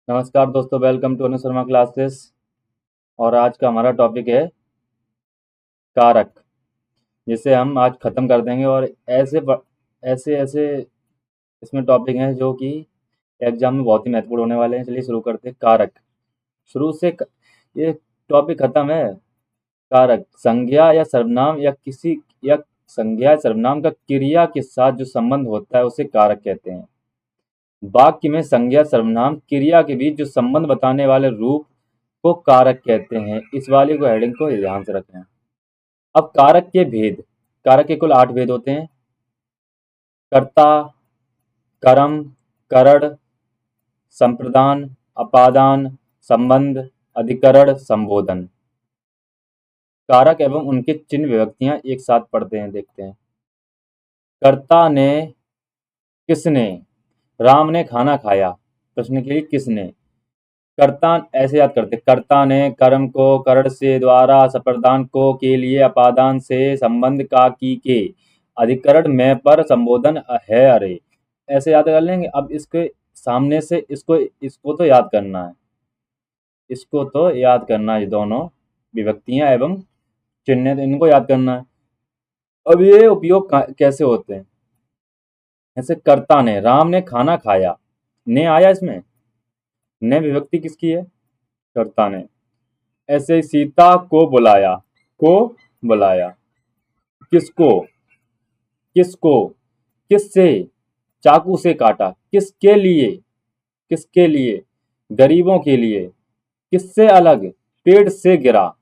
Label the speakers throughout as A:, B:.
A: नमस्कार दोस्तों, welcome to Anu Sharma classes. और आज का हमारा टॉपिक है कारक, जिसे हम आज ख़त्म कर देंगे। और ऐसे ऐसे इसमें टॉपिक हैं जो कि एग्जाम में बहुत ही महत्वपूर्ण होने वाले हैं। चलिए शुरू करते हैं। कारक शुरू से ये टॉपिक ख़त्म है। कारक संज्ञा या सर्वनाम या संज्ञा या सर्वनाम का क्रिया के साथ जो संबंध होता है उसे कारक कहते हैं। वाक्य में संज्ञा सर्वनाम क्रिया के बीच जो संबंध बताने वाले रूप को कारक कहते हैं। इस वाली को हेडिंग को ध्यान से रखें। अब कारक के भेद। कारक के कुल 8 भेद होते हैं। कर्ता, कर्म, करण, संप्रदान, अपादान, संबंध, अधिकरण, संबोधन। कारक एवं उनके चिन्ह विभक्तियां एक साथ पढ़ते हैं, देखते हैं। कर्ता ने, किसने। राम ने खाना खाया। प्रश्न के लिए किसने। कर्ता ऐसे याद करते। कर्ता ने कर्म को करण से, द्वारा संप्रदान को, के लिए, अपादान से, संबंध का, की के, अधिकरण में, पर, संबोधन है, अरे। ऐसे याद कर लेंगे। अब इसके सामने से इसको इसको तो याद करना है। इसको तो याद करना है। दोनों विभक्तियां एवं चिन्ह इनको याद करना है। अब ये उपयोग कैसे होते हैं। ऐसे कर्ता ने, राम ने खाना खाया। ने आया इसमें। ने विभक्ति किसकी है। कर्ता ने। ऐसे सीता को बुलाया। को बुलाया। किसको। किसको। किससे। चाकू से काटा। किसके लिए। किसके लिए। गरीबों के लिए। किससे अलग। पेड़ से गिरा।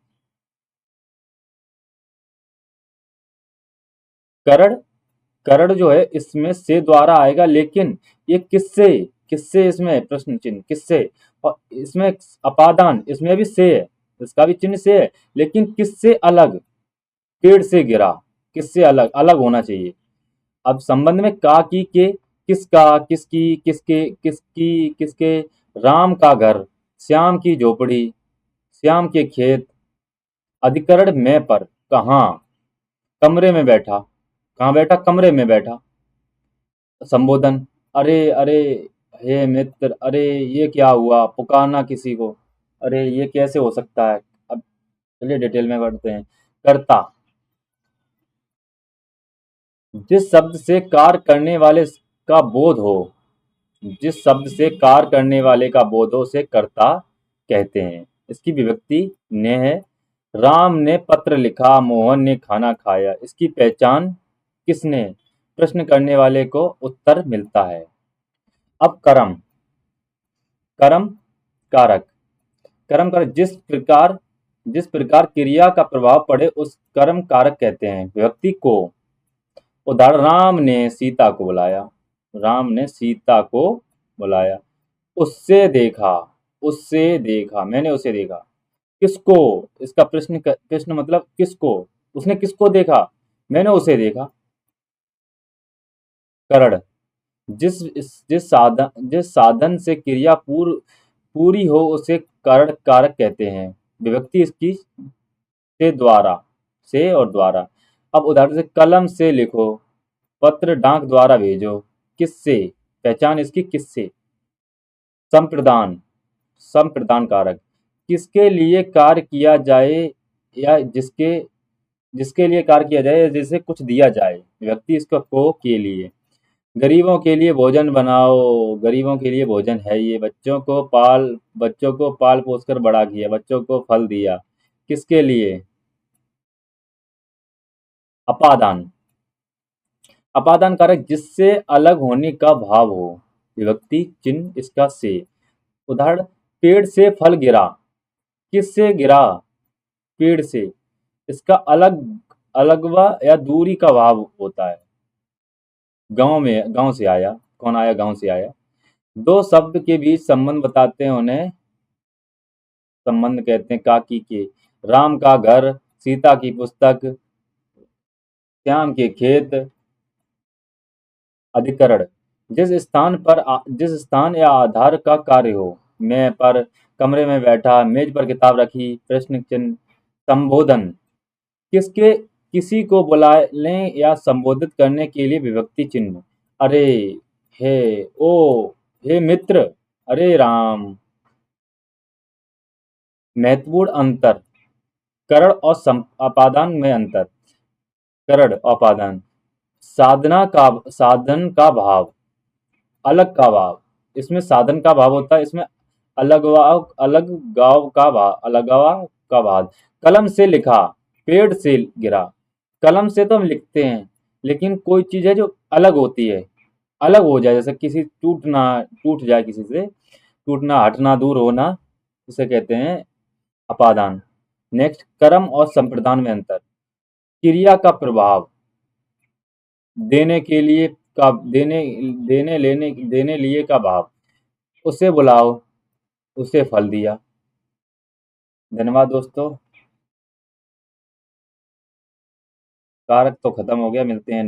A: करण। करण जो है इसमें से द्वारा आएगा, लेकिन ये किससे। किससे इसमें प्रश्न चिन्ह किससे। और इसमें अपादान, इसमें भी से है, इसका भी चिन्ह से है, लेकिन किससे अलग। पेड़ से गिरा। किससे अलग, अलग होना चाहिए। अब संबंध में का, की, के, किसका, किसकी, किसके, किसकी, किसके। राम का घर, श्याम की झोपड़ी, श्याम के खेत, अधिकरण में, पर, कहाँ। कमरे में बैठा। कहाँ बैठा, कमरे में बैठा। संबोधन, अरे अरे, हे मित्र, अरे ये क्या हुआ, पुकारना किसी को। अरे ये कैसे हो सकता है। अब चलिए डिटेल में पढ़ते हैं। कर्ता, जिस शब्द से कार्य करने वाले का बोध हो। जिस शब्द से कार्य करने वाले का बोध हो उसे कर्ता कहते हैं। इसकी विभक्ति ने है। राम ने पत्र लिखा, मोहन ने खाना खाया। इसकी पहचान किसने। प्रश्न करने वाले को उत्तर मिलता है। अब कर्म। कर्म कारक। कर्म कारक जिस प्रकार क्रिया का प्रभाव पड़े उस कर्म कारक कहते हैं। विभक्ति को। उदाहरण, राम ने सीता को बुलाया। राम ने सीता को बुलाया। उससे देखा। उससे देखा, मैंने उसे देखा। किसको। इसका प्रश्न मतलब किसको। उसने किसको देखा। मैंने उसे देखा। करण, जिस साधन से क्रिया पूरी हो उसे कारण कारक कहते हैं। विभक्ति इसकी से, द्वारा, से और द्वारा। अब उदाहरण से, कलम से लिखो, पत्र डाक द्वारा भेजो। किससे। पहचान इसकी किससे। संप्रदान। संप्रदान कारक, किसके लिए कार्य किया जाए या जिसके जिसके लिए कार्य किया जाए, जिसे कुछ दिया जाए। व्यक्ति इसका को, के लिए। गरीबों के लिए भोजन बनाओ। गरीबों के लिए भोजन है ये। बच्चों को पाल पोस कर बड़ा किया। बच्चों को फल दिया। किसके लिए। अपादान। अपादान कारक, जिससे अलग होने का भाव हो। विभक्ति चिन्ह इसका से। उदाहरण, पेड़ से फल गिरा। किससे गिरा। पेड़ से। इसका अलग, अलगवा या दूरी का भाव होता है। गांव से आया। कौन आया, गांव से आया। दो शब्द के बीच संबंध बताते हैं उन्हें संबंध कहते हैं। काकी के। राम का घर, सीता की पुस्तक, श्याम के खेत, अधिकरण, जिस स्थान या आधार का कार्य हो। मैं पर, कमरे में बैठा, मेज पर किताब रखी। प्रश्न चिन्ह। संबोधन, किसी को बुलाने या संबोधित करने के लिए विभक्ति चिन्ह। अरे, हे, ओ, हे मित्र, अरे राम। महत्वपूर्ण अंतर, करण और अपादान में अंतर। करण अपादान, साधन का भाव, अलग का भाव। इसमें साधन का भाव होता है, इसमें अलगाव का भाव। कलम से लिखा, पेड़ से गिरा। कलम से तो हम लिखते हैं, लेकिन कोई चीज है जो अलग होती है, अलग हो जाए, जैसे किसी टूट जाए, किसी से टूटना, हटना, दूर होना, उसे कहते हैं अपादान। नेक्स्ट, कर्म और संप्रदान में अंतर। क्रिया का प्रभाव, देने के लिए का देने लिए का भाव। उसे बुलाओ, उसे फल दिया। धन्यवाद दोस्तों। कारक तो खत्म हो गया, मिलते हैं